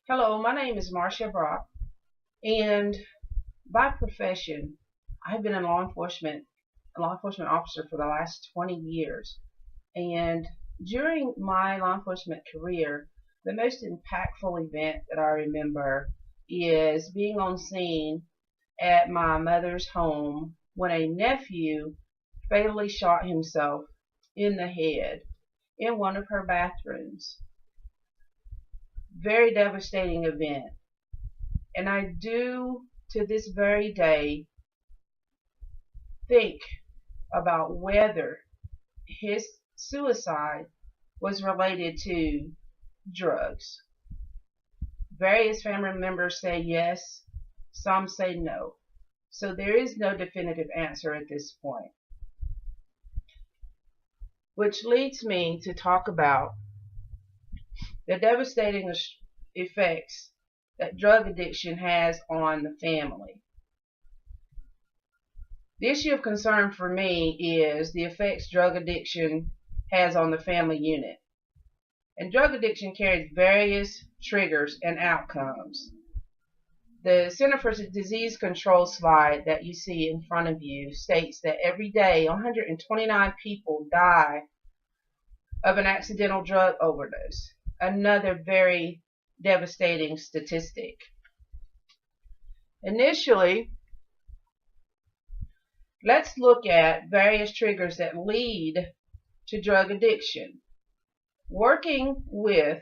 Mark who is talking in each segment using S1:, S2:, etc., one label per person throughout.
S1: Hello, my name is Marcia Brock, and by profession, I've been a law enforcement officer for the last 20 years. And during my law enforcement career, the most impactful event that I remember is being on scene at my mother's home when a nephew fatally shot himself in the head in one of her bathrooms. Very devastating event. And I do, to this very day, think about whether his suicide was related to drugs. Various family members say yes, some say no. So there is no definitive answer at this point. Which leads me to talk about the devastating effects that drug addiction has on the family. The issue of concern for me is the effects drug addiction has on the family unit. And drug addiction carries various triggers and outcomes. The Center for Disease Control slide that you see in front of you states that every day 129 people die of an accidental drug overdose. Another very devastating statistic. Initially, let's look at various triggers that lead to drug addiction. Working with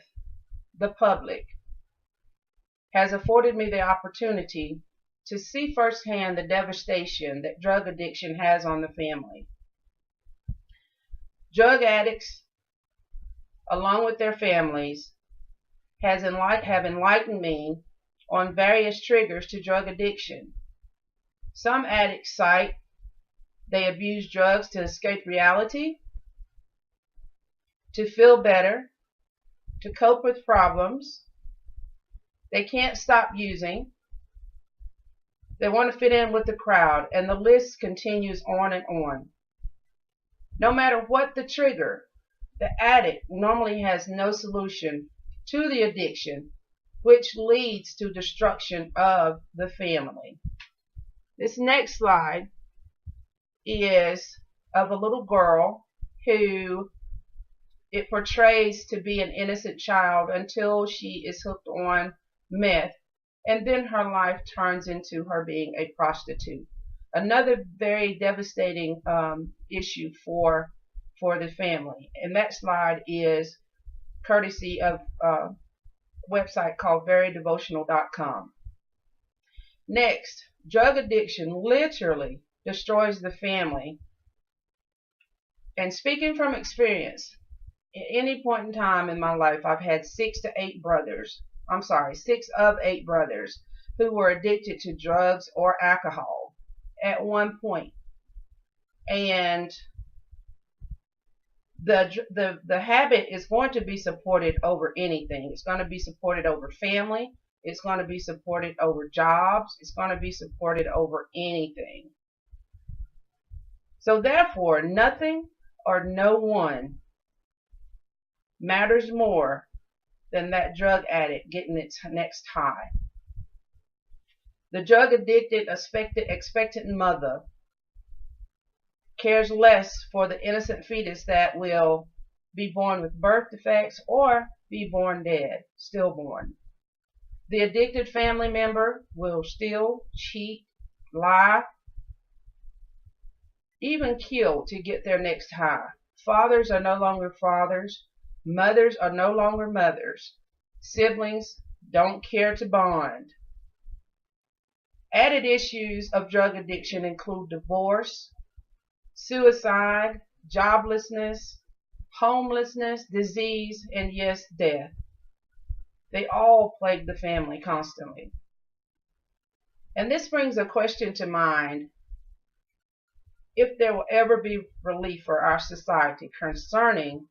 S1: the public has afforded me the opportunity to see firsthand the devastation that drug addiction has on the family. Drug addicts, along with their families, have enlightened me on various triggers to drug addiction. Some addicts cite they abuse drugs to escape reality, to feel better, to cope with problems. They can't stop using. They want to fit in with the crowd, and the list continues on and on. No matter what the trigger, the addict normally has no solution to the addiction, which leads to destruction of the family. This next slide is of a little girl who it portrays to be an innocent child until she is hooked on meth, and then her life turns into her being a prostitute. Another very devastating issue for the family. And that slide is courtesy of a website called verydevotional.com. Next, drug addiction literally destroys the family. And speaking from experience, at any point in time in my life, I've had 6 of 8 brothers who were addicted to drugs or alcohol at one point. And the habit is going to be supported over anything. It's going to be supported over family. It's going to be supported over jobs. It's going to be supported over anything. So therefore, nothing or no one matters more than that drug addict getting its next high. The drug addicted expectant mother cares less for the innocent fetus that will be born with birth defects or be born dead, stillborn. The addicted family member will steal, cheat, lie, even kill to get their next high. Fathers are no longer fathers. Mothers are no longer mothers. Siblings don't care to bond. Added issues of drug addiction include divorce, suicide, joblessness, homelessness, disease, and yes, death. They all plague the family constantly. And this brings a question to mind: if there will ever be relief for our society concerning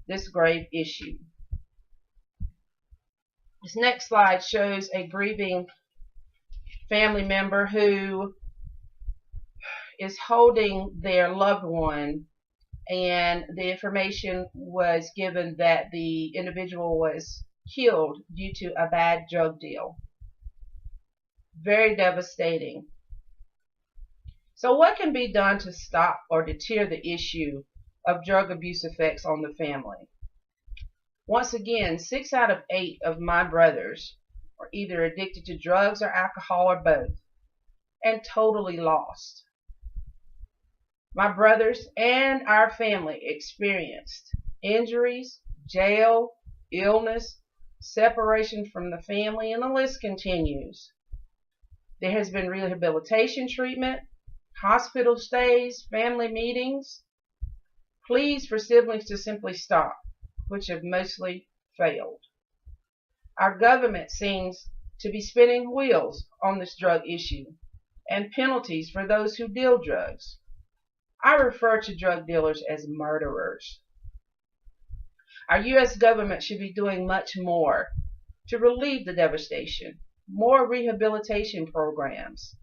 S1: this grave issue. This next slide shows a grieving family member who is holding their loved one, and the information was given that the individual was killed due to a bad drug deal. Very devastating. So what can be done to stop or deter the issue of drug abuse effects on the family? Once again, 6 out of 8 of my brothers are either addicted to drugs or alcohol or both, and totally lost. My brothers and our family experienced injuries, jail, illness, separation from the family, and the list continues. There has been rehabilitation treatment, hospital stays, family meetings, pleas for siblings to simply stop, which have mostly failed. Our government seems to be spinning wheels on this drug issue, and penalties for those who deal drugs. I refer to drug dealers as murderers. Our U.S. government should be doing much more to relieve the devastation, more rehabilitation programs,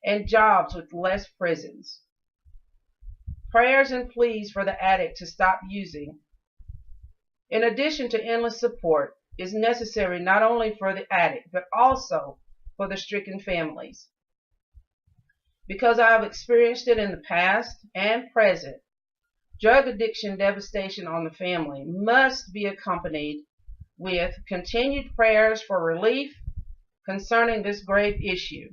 S1: and jobs with less prisons. Prayers and pleas for the addict to stop using, in addition to endless support, is necessary not only for the addict, but also for the stricken families. Because I have experienced it in the past and present, drug addiction devastation on the family must be accompanied with continued prayers for relief concerning this grave issue.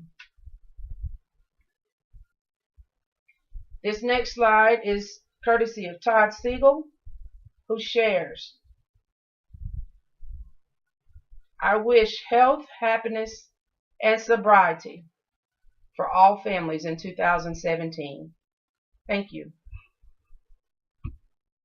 S1: This next slide is courtesy of Todd Siegel, who shares, "I wish health, happiness, and sobriety for all families in 2017. Thank you."